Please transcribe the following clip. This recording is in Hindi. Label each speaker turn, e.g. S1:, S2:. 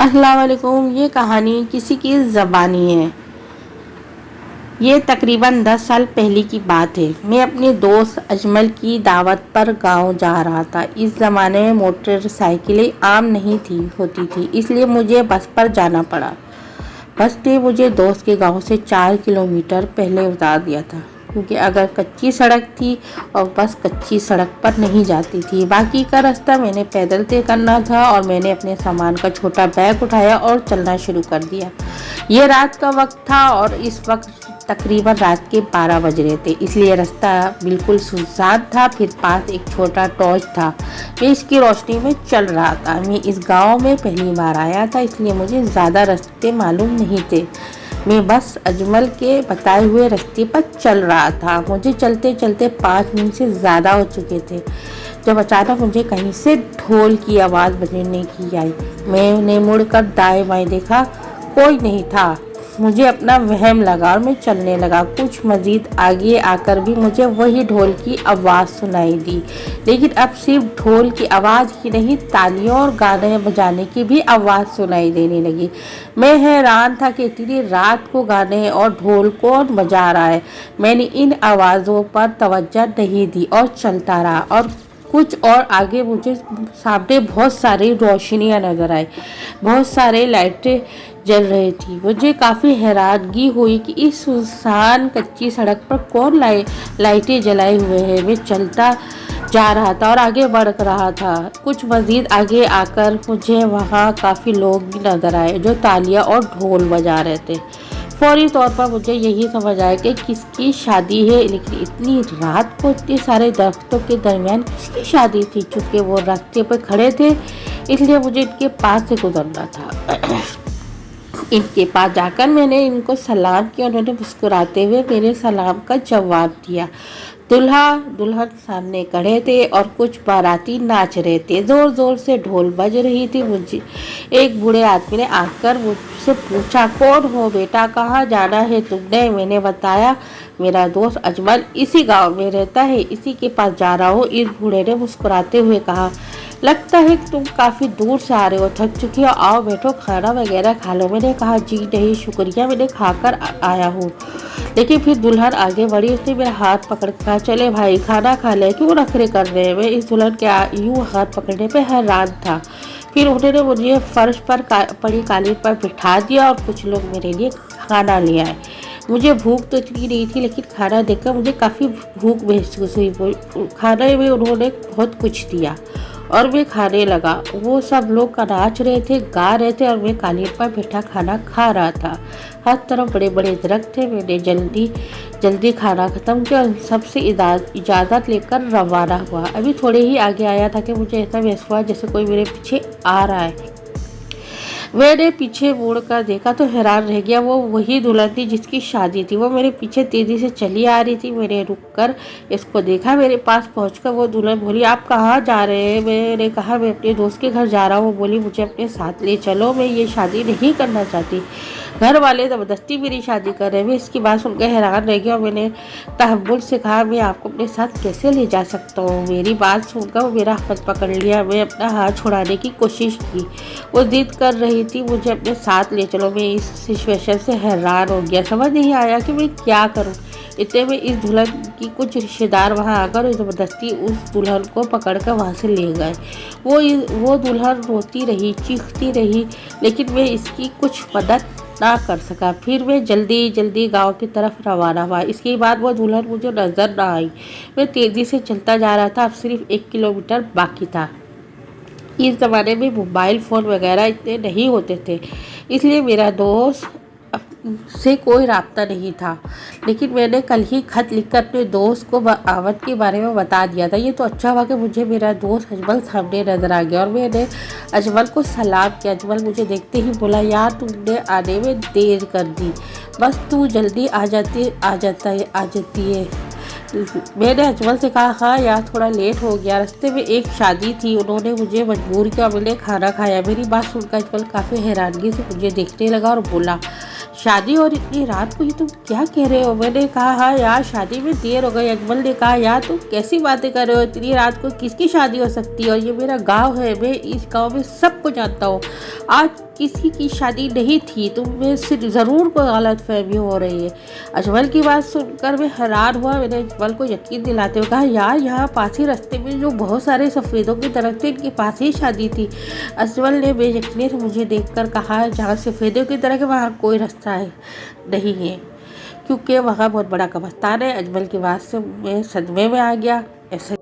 S1: अस्सलाम वालेकुम। ये कहानी किसी की ज़बानी है। ये तकरीबन 10 साल पहले की बात है। मैं अपने दोस्त अजमल की दावत पर गांव जा रहा था। इस ज़माने में मोटरसाइकिलें आम नहीं होती थी, इसलिए मुझे बस पर जाना पड़ा। बस ने मुझे दोस्त के गांव से 4 किलोमीटर पहले उतार दिया था, क्योंकि अगर कच्ची सड़क थी और बस कच्ची सड़क पर नहीं जाती थी। बाकी का रास्ता मैंने पैदल तय करना था और मैंने अपने सामान का छोटा बैग उठाया और चलना शुरू कर दिया। ये रात का वक्त था और इस वक्त तकरीबन रात के 12 बज रहे थे, इसलिए रास्ता बिल्कुल सुनसान था। फिर पास एक छोटा टॉर्च था, मैं इसकी रोशनी में चल रहा था। मैं इस गांव में पहली बार आया था, इसलिए मुझे ज़्यादा रास्ते मालूम नहीं थे। मैं बस अजमल के बताए हुए रास्ते पर चल रहा था। मुझे चलते चलते 5 मिनट से ज़्यादा हो चुके थे, जब अचानक मुझे कहीं से ढोल की आवाज़ बजने की आई। मैंने मुड़कर दाएं बाएं देखा, कोई नहीं था। मुझे अपना वहम लगा और मैं चलने लगा। कुछ मज़ीद आगे आकर भी मुझे वही ढोल की आवाज़ सुनाई दी, लेकिन अब सिर्फ ढोल की आवाज़ ही नहीं, तालियों और गाने बजाने की भी आवाज़ सुनाई देने लगी। मैं हैरान था कि इतनी रात को गाने और ढोल कौन बजा रहा है। मैंने इन आवाज़ों पर तवज्जो नहीं दी और चलता रहा, और कुछ और आगे मुझे सामने बहुत सारी रोशनियां नजर आई। बहुत सारे लाइटें जल रही थी। मुझे काफ़ी हैरानगी हुई कि इस सुनसान कच्ची सड़क पर कौन लाइटें जलाए हुए हैं। मैं चलता जा रहा था और आगे बढ़ रहा था। कुछ मज़ीद आगे आकर मुझे वहाँ काफ़ी लोग भी नज़र आए जो तालियां और ढोल बजा रहे थे। फौरी तौर पर मुझे यही समझ आया कि किसकी शादी है, लेकिन इतनी रात को इतने सारे दरख्तों के दरमियान किसकी शादी थी। चूँकि वो रास्ते पर खड़े थे, इसलिए मुझे इनके पास से गुजरना था। इनके पास जाकर मैंने इनको सलाम किया। उन्होंने मुस्कुराते हुए मेरे सलाम का जवाब दिया। दूल्हा दुल्हन सामने खड़े थे और कुछ बाराती नाच रहे थे। जोर जोर से ढोल बज रही थी। मुझे एक बूढ़े आदमी ने आकर मुझसे पूछा, कौन हो बेटा, कहाँ जाना है तुमने? मैंने बताया, मेरा दोस्त अजमल इसी गांव में रहता है, इसी के पास जा रहा हूँ। इस बूढ़े ने मुस्कुराते हुए कहा, लगता है कि तुम काफ़ी दूर से आ रहे हो, थक चुकी हो, आओ बैठो, खाना वगैरह खा लो। मैंने कहा, जी नहीं शुक्रिया, मैंने खाकर आया हूँ। लेकिन फिर दुल्हन आगे बढ़ी। उसने मेरा हाथ पकड़ कर कहा, चले भाई खाना खा ले, क्यों नखरे कर रहे हैं? मैं इस दुल्हन के यूँ हाथ पकड़ने पर हैरान था। फिर उन्होंने मुझे फर्श पर पड़ी कालीन पर बिठा दिया और कुछ लोग मेरे लिए खाना ले आए। मुझे भूख तो इतनी नहीं थी, लेकिन खाना देखकर मुझे काफ़ी भूख महसूस हुई। खाने में उन्होंने बहुत कुछ दिया और मैं खाने लगा। वो सब लोग नाच रहे थे, गा रहे थे और मैं कालीन पर बैठा खाना खा रहा था। हर तरफ बड़े बड़े दरख्त थे। मैंने जल्दी खाना ख़त्म किया और सबसे इजाज़त लेकर रवाना हुआ। अभी थोड़े ही आगे आया था कि मुझे ऐसा महसूस हुआ जैसे कोई मेरे पीछे आ रहा है। मैंने पीछे मुड़ कर देखा तो हैरान रह गया। वो वही दुल्हन थी जिसकी शादी थी। वो मेरे पीछे तेज़ी से चली आ रही थी। मैंने रुक कर इसको देखा। मेरे पास पहुंचकर वो दुल्हन बोली, आप कहाँ जा रहे हैं? मैंने कहा, मैं अपने दोस्त के घर जा रहा हूँ। बोली, मुझे अपने साथ ले चलो, मैं ये शादी नहीं करना चाहती। घर वाले ज़बरदस्ती मेरी शादी कर रहे हैं। मैं इसकी बात सुनकर हैरान रह गया और मैंने तहम्मुल से कहा, मैं आपको अपने साथ कैसे ले जा सकता हूँ? मेरी बात सुनकर वो मेरा हाथ पकड़ लिया। मैं अपना हाथ छुड़ाने की कोशिश की। वो जिद कर रही थी, मुझे अपने साथ ले चलो। मैं इस सिचुएशन से हैरान हो गया। समझ नहीं आया कि मैं क्या करूं। इतने में इस दुल्हन की कुछ रिश्तेदार वहां आकर ज़बरदस्ती उस दुल्हन को पकड़कर वहां से ले गए। वो दुल्हन रोती रही, चीखती रही, लेकिन मैं इसकी कुछ मदद ना कर सका। फिर मैं जल्दी गांव की तरफ रवाना हुआ। इसके बाद वो दुल्हन मुझे नज़र ना आई। मैं तेज़ी से चलता जा रहा था। अब सिर्फ 1 किलोमीटर बाकी था। इस ज़माने में मोबाइल फ़ोन वगैरह इतने नहीं होते थे, इसलिए मेरा दोस्त से कोई राब्ता नहीं था। लेकिन मैंने कल ही खत लिखकर अपने दोस्त को आवत के बारे में बता दिया था। ये तो अच्छा हुआ कि मुझे मेरा दोस्त अजमल सामने नज़र आ गया और मैंने अजमल को सलाम किया। अजमल मुझे देखते ही बोला, यार तुमने आने में देर कर दी, बस तू जल्दी आ जाती है। मैंने अजमल से कहा, हाँ यार थोड़ा लेट हो गया, रास्ते में एक शादी थी, उन्होंने मुझे मजबूर किया, मैंने खाना खाया। मेरी बात सुनकर अजमल काफ़ी हैरानगी से मुझे देखने लगा और बोला, शादी और इतनी रात को ये तुम क्या कह रहे हो? मैंने कहा, हाँ यार शादी में देर हो गई। अजमल ने कहा, यार तुम कैसी बातें कर रहे हो, इतनी रात को किसकी शादी हो सकती है? और ये मेरा गाँव है, मैं इस गाँव में सबको जानता हूँ। आज किसी की शादी नहीं थी, तो मैं सिर्फ ज़रूर कोई गलतफहमी हो रही है। अजमल की बात सुनकर मैं हैरान हुआ। मैंने अजमल को यकीन दिलाते हुए कहा, यार यहाँ पास ही रास्ते में जो बहुत सारे सफ़ेदों के दरख्त थे, इनके पास ही शादी थी। अजमल ने बेयकीनी से मुझे देखकर कहा, जहाँ सफ़ेदों की दरख्त वहाँ कोई रास्ता नहीं है, क्योंकि वहाँ बहुत बड़ा कब्रिस्तान है। अजमल की बात से मैं सदमे में आ गया। ऐसे